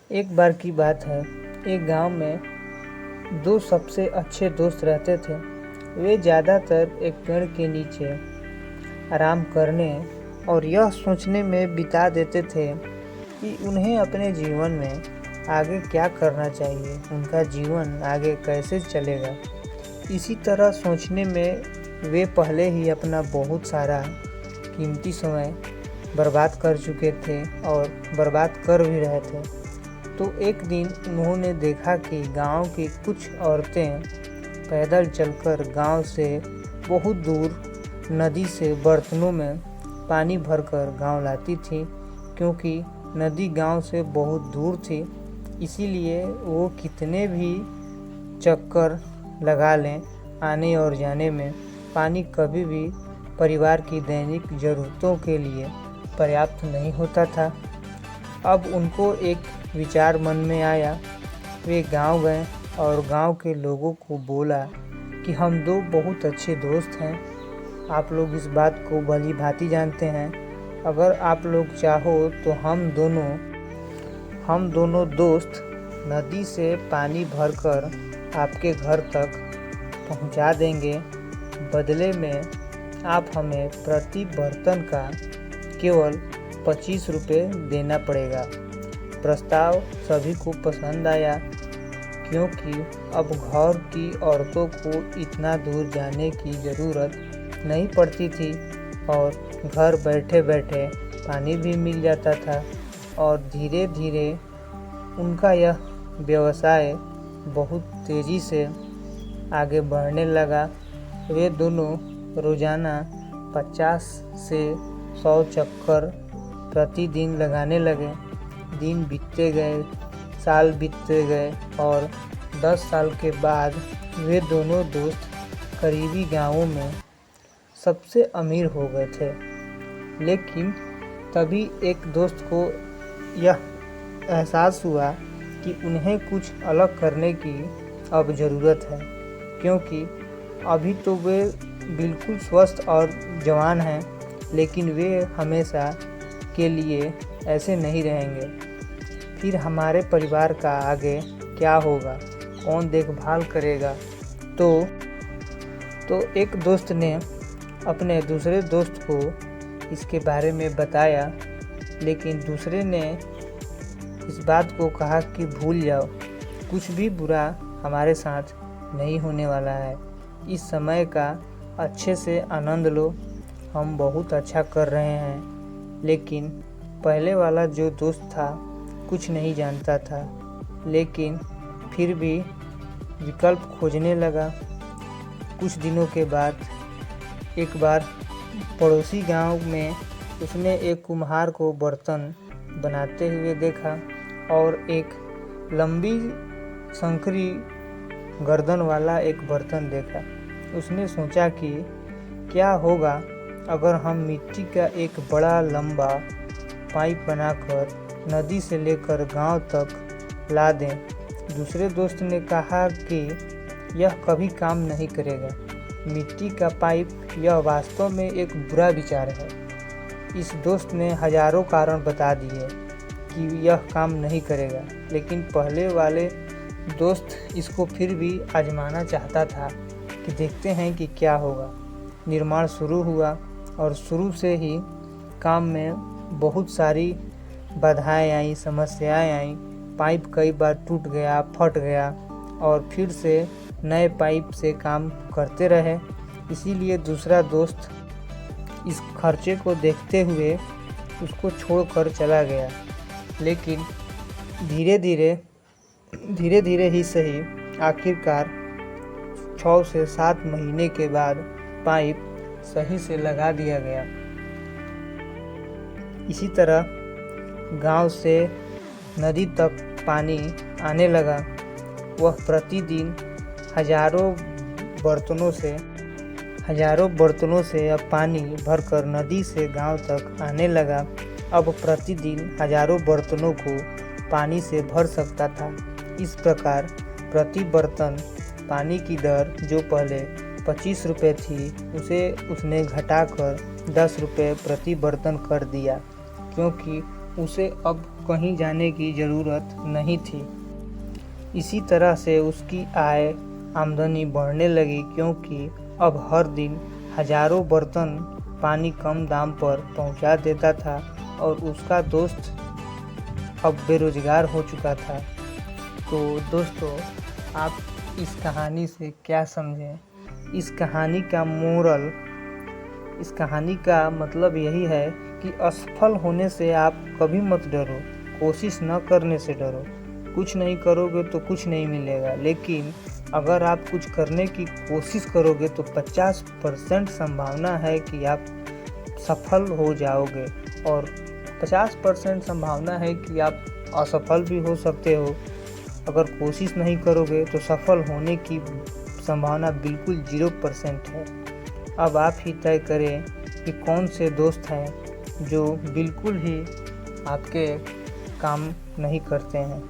एक बार की बात है, एक गांव में दो सबसे अच्छे दोस्त रहते थे। वे ज़्यादातर एक पेड़ के नीचे आराम करने और यह सोचने में बिता देते थे कि उन्हें अपने जीवन में आगे क्या करना चाहिए, उनका जीवन आगे कैसे चलेगा। इसी तरह सोचने में वे पहले ही अपना बहुत सारा कीमती समय बर्बाद कर चुके थे और बर्बाद कर भी रहे थे। तो एक दिन उन्होंने देखा कि गांव की कुछ औरतें पैदल चलकर गांव से बहुत दूर नदी से बर्तनों में पानी भरकर गांव लाती थी। क्योंकि नदी गांव से बहुत दूर थी, इसीलिए वो कितने भी चक्कर लगा लें आने और जाने में, पानी कभी भी परिवार की दैनिक ज़रूरतों के लिए पर्याप्त नहीं होता था। अब उनको एक विचार मन में आया। वे गांव गए और गांव के लोगों को बोला कि हम दो बहुत अच्छे दोस्त हैं, आप लोग इस बात को भली भांति जानते हैं। अगर आप लोग चाहो तो हम दोनों दोस्त नदी से पानी भरकर आपके घर तक पहुंचा देंगे। बदले में आप हमें प्रति बर्तन का केवल 25 रुपये देना पड़ेगा। प्रस्ताव सभी को पसंद आया, क्योंकि अब घर की औरतों को इतना दूर जाने की ज़रूरत नहीं पड़ती थी और घर बैठे बैठे पानी भी मिल जाता था। और धीरे धीरे उनका यह व्यवसाय बहुत तेज़ी से आगे बढ़ने लगा। वे दोनों रोज़ाना 50 से 100 चक्कर प्रतिदिन लगाने लगे। दिन बीतते गए, साल बीतते गए और 10 साल के बाद वे दोनों दोस्त करीबी गांवों में सबसे अमीर हो गए थे। लेकिन तभी एक दोस्त को यह एहसास हुआ कि उन्हें कुछ अलग करने की अब ज़रूरत है, क्योंकि अभी तो वे बिल्कुल स्वस्थ और जवान हैं, लेकिन वे हमेशा के लिए ऐसे नहीं रहेंगे। फिर हमारे परिवार का आगे क्या होगा, कौन देखभाल करेगा। तो एक दोस्त ने अपने दूसरे दोस्त को इसके बारे में बताया, लेकिन दूसरे ने इस बात को कहा कि भूल जाओ, कुछ भी बुरा हमारे साथ नहीं होने वाला है। इस समय का अच्छे से आनंद लो, हम बहुत अच्छा कर रहे हैं। लेकिन पहले वाला जो दोस्त था कुछ नहीं जानता था, लेकिन फिर भी विकल्प खोजने लगा। कुछ दिनों के बाद एक बार पड़ोसी गांव में उसने एक कुम्हार को बर्तन बनाते हुए देखा और एक लंबी संकरी गर्दन वाला एक बर्तन देखा। उसने सोचा कि क्या होगा अगर हम मिट्टी का एक बड़ा लंबा पाइप बनाकर नदी से लेकर गांव तक ला दें। दूसरे दोस्त ने कहा कि यह कभी काम नहीं करेगा, मिट्टी का पाइप, यह वास्तव में एक बुरा विचार है। इस दोस्त ने हजारों कारण बता दिए कि यह काम नहीं करेगा, लेकिन पहले वाले दोस्त इसको फिर भी आजमाना चाहता था कि देखते हैं कि क्या होगा। निर्माण शुरू हुआ और शुरू से ही काम में बहुत सारी बाधाएं आई, समस्याएं आई। पाइप कई बार टूट गया, फट गया और फिर से नए पाइप से काम करते रहे। इसीलिए दूसरा दोस्त इस खर्चे को देखते हुए उसको छोड़कर चला गया। लेकिन धीरे धीरे ही सही, आखिरकार 6 से 7 महीने के बाद पाइप सही से लगा दिया गया। इसी तरह गांव से नदी तक पानी आने लगा। वह प्रतिदिन हजारों बर्तनों से अब पानी भरकर नदी से गांव तक आने लगा। अब प्रतिदिन हजारों बर्तनों को पानी से भर सकता था। इस प्रकार प्रति बर्तन पानी की दर जो पहले 25 रुपये थी, उसे उसने घटाकर 10 रुपये प्रति बर्तन कर दिया, क्योंकि उसे अब कहीं जाने की ज़रूरत नहीं थी। इसी तरह से उसकी आमदनी बढ़ने लगी, क्योंकि अब हर दिन हजारों बर्तन पानी कम दाम पर पहुंचा देता था और उसका दोस्त अब बेरोजगार हो चुका था। तो दोस्तों, आप इस कहानी से क्या समझें? इस कहानी का मतलब यही है कि असफल होने से आप कभी मत डरो, कोशिश न करने से डरो। कुछ नहीं करोगे तो कुछ नहीं मिलेगा, लेकिन अगर आप कुछ करने की कोशिश करोगे तो 50% संभावना है कि आप सफल हो जाओगे और 50% संभावना है कि आप असफल भी हो सकते हो। अगर कोशिश नहीं करोगे तो सफल होने की संभावना बिल्कुल 0% है। अब आप ही तय करें कि कौन से दोस्त हैं जो बिल्कुल ही आपके काम नहीं करते हैं।